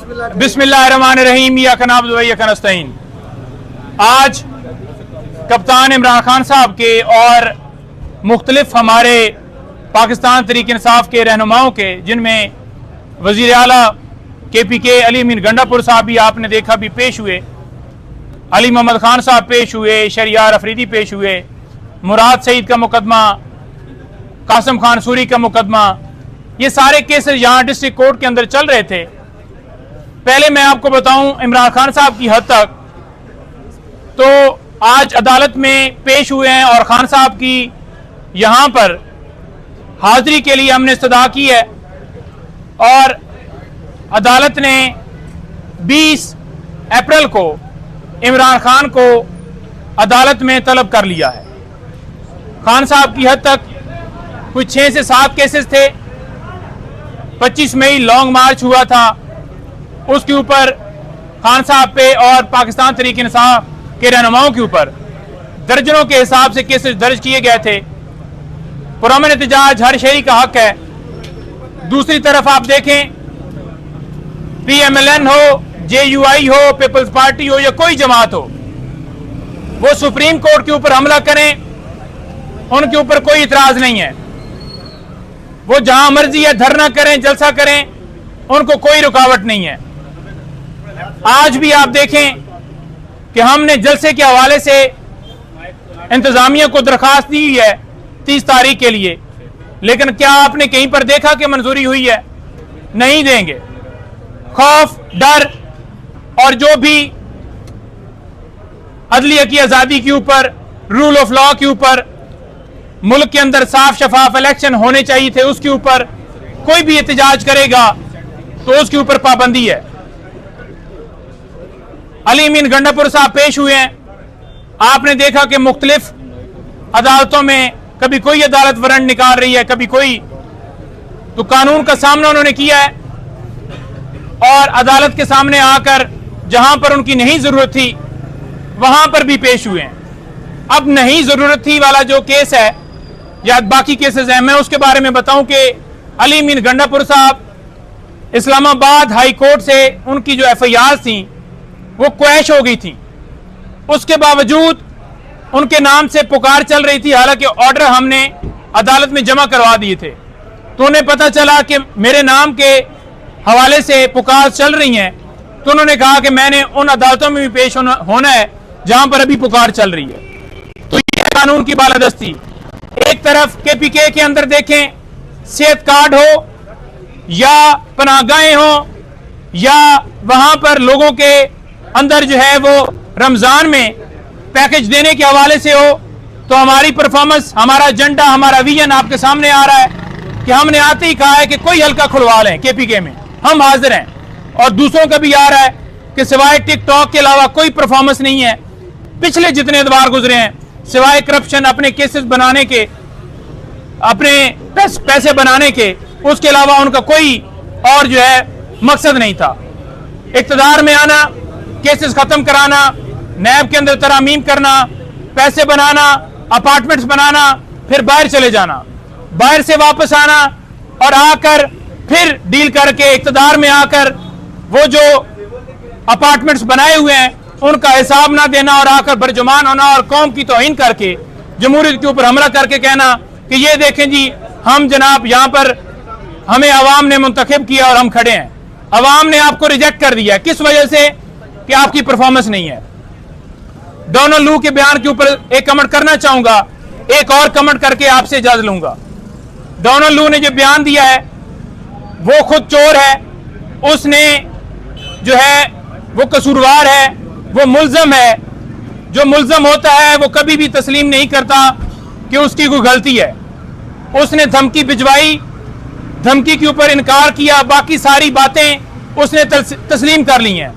बिस्मिल्लाहिर्रहमानिर्रहीम या कनाब या नस्तईन। आज कप्तान इमरान खान साहब के और मुख्तलिफ हमारे पाकिस्तान तहरीक इंसाफ के रहनुमाओं के, जिनमें वज़ीर आला KPK अली अमीन गंडापुर साहब भी आपने देखा भी पेश हुए, अली मोहम्मद खान साहब पेश हुए, शरियार अफरीदी पेश हुए, मुराद सईद का मुकदमा, कासिम खान सूरी का मुकदमा, ये सारे केसेस यहाँ डिस्ट्रिक्ट कोर्ट के अंदर चल रहे थे। पहले मैं आपको बताऊं इमरान खान साहब की हद तक तो आज अदालत में पेश हुए हैं और खान साहब की यहाँ पर हाजिरी के लिए हमने इस्तदा की है और अदालत ने 20 अप्रैल को इमरान खान को अदालत में तलब कर लिया है। खान साहब की हद तक कुछ 6 से 7 केसेस थे। 25 मई लॉन्ग मार्च हुआ था, उसके ऊपर खान साहब पे और पाकिस्तान तहरीक इंसाफ के रहनुमाओं के ऊपर दर्जनों के हिसाब से केसेस दर्ज किए गए थे। पुरअमन एहतजाज हर शहरी का हक है। दूसरी तरफ आप देखें, PMLN हो, JUI हो, पीपल्स पार्टी हो या कोई जमात हो, वो सुप्रीम कोर्ट के ऊपर हमला करें, उनके ऊपर कोई इतराज नहीं है। वो जहां मर्जी है धरना करें, जलसा करें, उनको कोई रुकावट नहीं है। आज भी आप देखें कि हमने जलसे के हवाले से इंतजामिया को दरखास्त दी है 30 तारीख के लिए, लेकिन क्या आपने कहीं पर देखा कि मंजूरी हुई है? नहीं देंगे। खौफ, डर और जो भी अदलिया की आजादी के ऊपर, रूल ऑफ लॉ के ऊपर, मुल्क के अंदर साफ शफाफ इलेक्शन होने चाहिए थे, उसके ऊपर कोई भी एहतजाज करेगा तो उसके ऊपर पाबंदी है। अली अमीन गंडापुर साहब पेश हुए हैं। आपने देखा कि मुख्तलिफ अदालतों में कभी कोई अदालत वारंट निकाल रही है, कभी कोई, तो कानून का सामना उन्होंने किया है और अदालत के सामने आकर जहां पर उनकी नहीं जरूरत थी वहां पर भी पेश हुए हैं। अब नहीं जरूरत थी वाला जो केस है या बाकी केसेस हैं, मैं उसके बारे में बताऊं कि अली अमीन गंडापुर साहब इस्लामाबाद हाई कोर्ट से उनकी जो FIR थी वो क्वैश हो गई थी। उसके बावजूद उनके नाम से पुकार चल रही थी, हालांकि ऑर्डर हमने अदालत में जमा करवा दिए थे। तो उन्हें पता चला कि मेरे नाम के हवाले से पुकार चल रही हैं, तो उन्होंने कहा कि मैंने उन अदालतों में भी पेश होना है जहां पर अभी पुकार चल रही है। तो ये कानून की बालादस्ती। एक तरफ KPK के अंदर देखें, सेहत कार्ड हो या पनाहगाहें हो या वहां पर लोगों के अंदर जो है वो रमजान में पैकेज देने के हवाले से हो, तो हमारी परफॉर्मेंस, हमारा एजेंडा, हमारा विजन आपके सामने आ रहा है कि हमने आते ही कहा है कि कोई हल्का खुलवा लें KPK में, हम हाजिर हैं। और दूसरों का भी आ रहा है कि सिवाय टिकटॉक के अलावा कोई परफॉर्मेंस नहीं है। पिछले जितने एतवार गुजरे हैं, सिवाय करप्शन, अपने केसेस बनाने के, अपने पैसे बनाने के, उसके अलावा उनका कोई और जो है मकसद नहीं था। इक़्तिदार में आना, केसेस खत्म कराना, नैब के अंदर तरामीम करना, पैसे बनाना, अपार्टमेंट्स बनाना, फिर बाहर चले जाना, बाहर से वापस आना और आकर फिर डील करके इक़्तिदार में आकर वो जो अपार्टमेंट्स बनाए हुए हैं उनका हिसाब ना देना और आकर बरजुमान होना और कौम की तौहीन करके जमहूरियत के ऊपर हमला करके कहना कि ये देखें जी, हम जनाब यहाँ पर हमें अवाम ने मुंतखब किया और हम खड़े हैं। अवाम ने आपको रिजेक्ट कर दिया, किस वजह से? कि आपकी परफॉर्मेंस नहीं है। डोनाल्ड लू के बयान के ऊपर एक कमेंट करना चाहूंगा, एक और कमेंट करके आपसे इजाजत लूंगा। डोनाल्ड लू ने जो बयान दिया है वो खुद चोर है, उसने जो है वो कसूरवार है, वो मुल्जम है। जो मुल्जम होता है वो कभी भी तस्लीम नहीं करता कि उसकी कोई गलती है। उसने धमकी भिजवाई, धमकी के ऊपर इनकार किया, बाकी सारी बातें उसने तस्लीम कर ली हैं।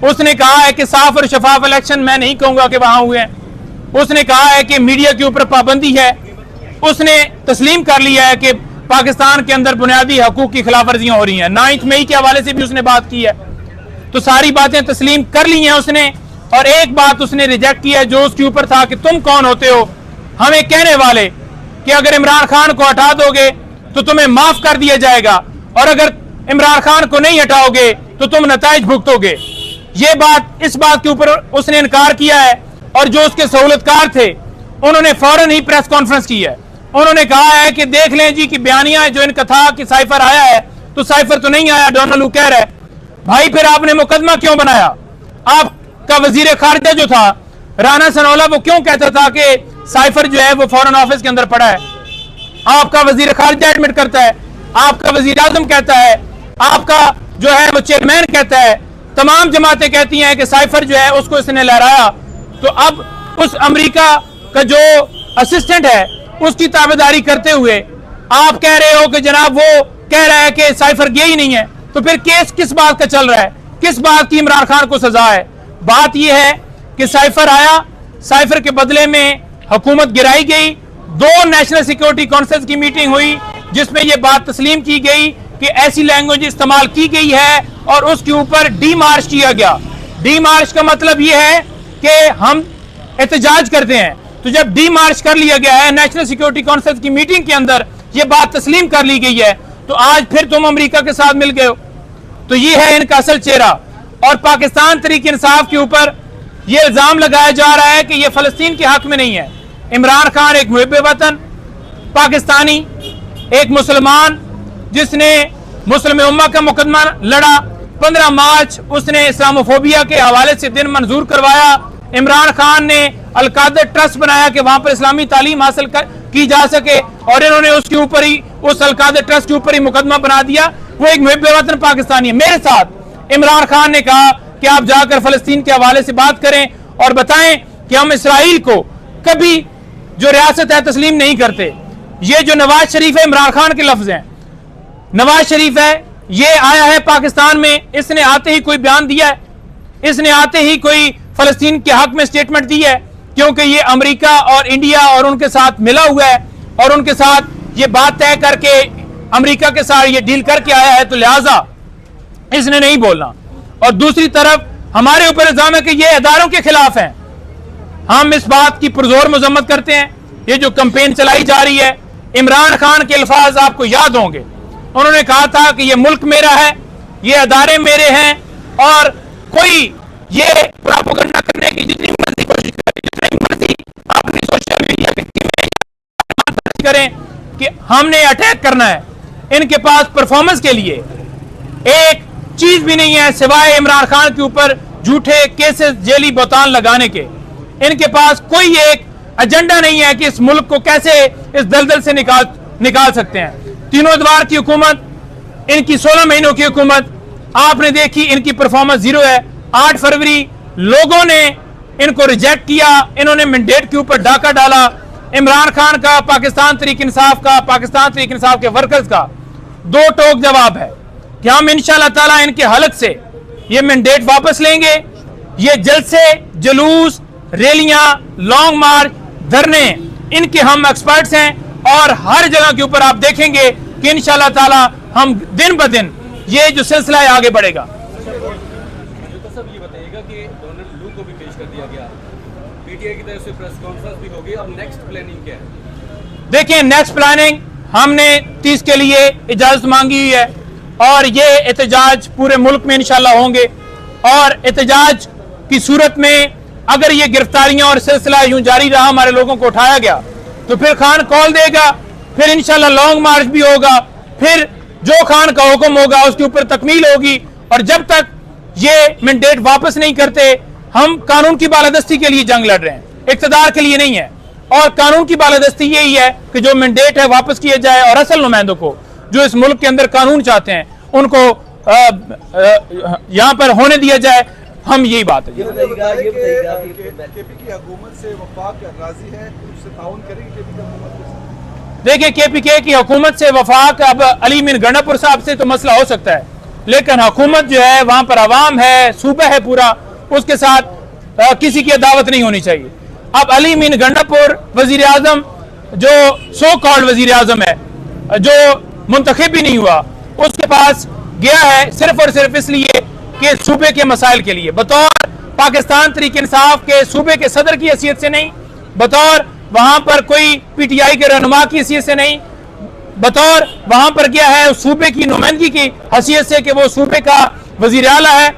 उसने कहा है कि साफ और शफाफ इलेक्शन, मैं नहीं कहूंगा कि वहां हुए हैं। उसने कहा है कि मीडिया के ऊपर पाबंदी है। उसने तस्लीम कर लिया है कि पाकिस्तान के अंदर बुनियादी हकूक की खिलाफवर्जियां हो रही हैं। 9 मई के हवाले से भी उसने बात की है। तो सारी बातें तस्लीम कर ली हैं उसने, और एक बात उसने रिजेक्ट किया जो उसके ऊपर था कि तुम कौन होते हो हमें कहने वाले कि अगर इमरान खान को हटा दोगे तो तुम्हें माफ कर दिया जाएगा, और अगर इमरान खान को नहीं हटाओगे तो तुम नताइज भुगतोगे। ये बात, इस बात के ऊपर उसने इनकार किया है और जो उसके सहूलतकार थे उन्होंने फौरन ही प्रेस कॉन्फ्रेंस की है। उन्होंने कहा है कि देख लें जी कि बयानिया जो इनका था कि साइफर आया है, तो साइफर तो नहीं आया, डोनाल्ड कह रहा है। भाई फिर आपने मुकदमा क्यों बनाया? आपका वजीर खारजा जो था राना सनौला, वो क्यों कहता था कि साइफर जो है वो फॉरेन ऑफिस के अंदर पड़ा है? आपका वजीर खारजा एडमिट करता है, आपका वजीर आजम कहता है, आपका जो है वो चेयरमैन कहता है, तमाम जमातें कहती हैं कि साइफर जो है उसको इसने लहराया। तो अब उस अमेरिका का जो असिस्टेंट है उसकी ताबेदारी करते हुए आप कह रहे हो कि जनाब वो कह रहा है कि साइफर गया ही नहीं है, तो फिर केस किस बात का चल रहा है? किस बात की इमरान खान को सजा है? बात यह है कि साइफर आया, साइफर के बदले में हुकूमत गिराई गई। 2 नेशनल सिक्योरिटी काउंसिल की मीटिंग हुई जिसमें यह बात तस्लीम की गई कि ऐसी लैंग्वेज इस्तेमाल की गई है और उसके ऊपर डी मार्च किया गया। डी मार्च का मतलब यह है कि हम एहतजाज करते हैं। तो जब डी मार्च कर लिया गया है, नेशनल सिक्योरिटी काउंसिल की मीटिंग के अंदर यह बात तस्लीम कर ली गई है, तो आज फिर तुम अमेरिका के साथ मिल गए हो। तो ये है इनका असल चेहरा। और पाकिस्तान तहरीक इंसाफ के ऊपर यह इल्जाम लगाया जा रहा है कि यह फलस्तीन के हक में नहीं है। इमरान खान एक मुहिब्बे वतन पाकिस्तानी, एक मुसलमान जिसने मुस्लिम उम्मा का मुकदमा लड़ा। 15 मार्च उसने इस्लामोफोबिया के हवाले से दिन मंजूर करवाया। इमरान खान ने अलकादर ट्रस्ट बनाया कि वहां पर इस्लामी तालीम हासिल की जा सके और इन्होंने उसके ऊपर ही, उस अलकादर ट्रस्ट के ऊपर ही मुकदमा बना दिया। वो एक मुहिब्बे वतन पाकिस्तानी है। मेरे साथ इमरान खान ने कहा कि आप जाकर फलस्तीन के हवाले से बात करें और बताएं कि हम इसराइल को कभी जो रियासत है तस्लीम नहीं करते। ये जो नवाज शरीफ है, इमरान खान के लफ्ज हैं, नवाज शरीफ है, ये आया है पाकिस्तान में, इसने आते ही कोई बयान दिया है? इसने आते ही कोई फलस्तीन के हक में स्टेटमेंट दी है? क्योंकि ये अमेरिका और इंडिया और उनके साथ मिला हुआ है और उनके साथ ये बात तय करके अमेरिका के साथ ये डील करके आया है, तो लिहाजा इसने नहीं बोलना। और दूसरी तरफ हमारे ऊपर इल्जाम है कि ये इदारों के खिलाफ हैं। हम इस बात की पुरजोर मजम्मत करते हैं। ये जो कैंपेन चलाई जा रही है, इमरान खान के अल्फाज आपको याद होंगे। उन्होंने कहा था कि ये मुल्क मेरा है, ये अदारे मेरे हैं और कोई ये प्रोपेगेंडा करने की जितनी मर्जी कोशिश करें, जितनी मर्जी अपनी सोशल मीडिया पे करें कि हमने अटैक करना है, इनके पास परफॉर्मेंस के लिए एक चीज भी नहीं है सिवाय इमरान खान के ऊपर झूठे केसेस, जेली बोतान लगाने के। इनके पास कोई एक एजेंडा नहीं है कि इस मुल्क को कैसे इस दलदल से निकाल सकते हैं। तीनों अदवार की हुकूमत, इनकी 16 महीनों की हुकूमत आपने देखी, इनकी परफॉर्मेंस जीरो है। 8 फरवरी लोगों ने इनको रिजेक्ट किया, इन्होंने मैंडेट के ऊपर डाका डाला। इमरान खान का, पाकिस्तान तहरीक इंसाफ का, पाकिस्तान तहरीक इंसाफ के वर्कर्स का 2 टोक जवाब है कि हम इंशाअल्लाह ताला इनके हलक से ये मैंडेट वापस लेंगे। ये जलसे, जुलूस, रैलियां, लॉन्ग मार्च, धरने, इनके हम एक्सपर्ट्स हैं और हर जगह के ऊपर आप देखेंगे कि इंशाअल्लाह ताला हम दिन ब दिन ये जो सिलसिला है आगे बढ़ेगा। ये बताइएगा कि डोनाल्ड लू को भी पेश कर दिया गया, पीटीआई की तरफ से प्रेस कॉन्फ्रेंस भी होगी, अब नेक्स्ट प्लानिंग क्या है? देखिए, नेक्स्ट प्लानिंग हमने 30 के लिए इजाजत मांगी हुई है और ये एहतजाज पूरे मुल्क में इंशाल्लाह होंगे। और एहतजाज की सूरत में अगर ये गिरफ्तारियां और सिलसिला यूं जारी रहा, हमारे लोगों को उठाया गया, तो फिर खान कॉल देगा, फिर इंशाल्लाह लॉन्ग मार्च भी होगा, फिर जो खान का हुक्म होगा उसके ऊपर तकमील होगी। और जब तक ये मैंडेट वापस नहीं करते, हम कानून की बालादस्ती के लिए जंग लड़ रहे हैं, इक़्तिदार के लिए नहीं है। और कानून की बालादस्ती यही है कि जो मैंडेट है वापस किया जाए और असल नुमाइंदों को जो इस मुल्क के अंदर कानून चाहते हैं उनको यहां पर होने दिया जाए। हम यही बात है। केपी की हुकूमत से वफाक राजी है, उससे ताउन करेगी केपी की हुकूमत? देखिए, केपीके की हुकूमत से वफाक, अब अली मीन गंडापुर साहब से तो मसला हो सकता है, लेकिन हुकूमत जो है वहां पर अवाम है, सूबा है पूरा, उसके साथ किसी की दावत नहीं होनी चाहिए। अब अली मीन गंडापुर वजीर आजम, जो सो कॉल्ड वजीर आजम है, जो मुंतखब भी नहीं हुआ, उसके पास गया है सिर्फ और सिर्फ इसलिए कि सूबे के मसाइल के लिए, बतौर पाकिस्तान तहरीक इंसाफ के सूबे के सदर की हैसियत से नहीं, बतौर वहां पर कोई पीटीआई के रहनुमा की हैसियत से नहीं, बतौर वहां पर गया है सूबे की नुमाइंदगी की हैसियत से कि वो सूबे का वजीर आला है।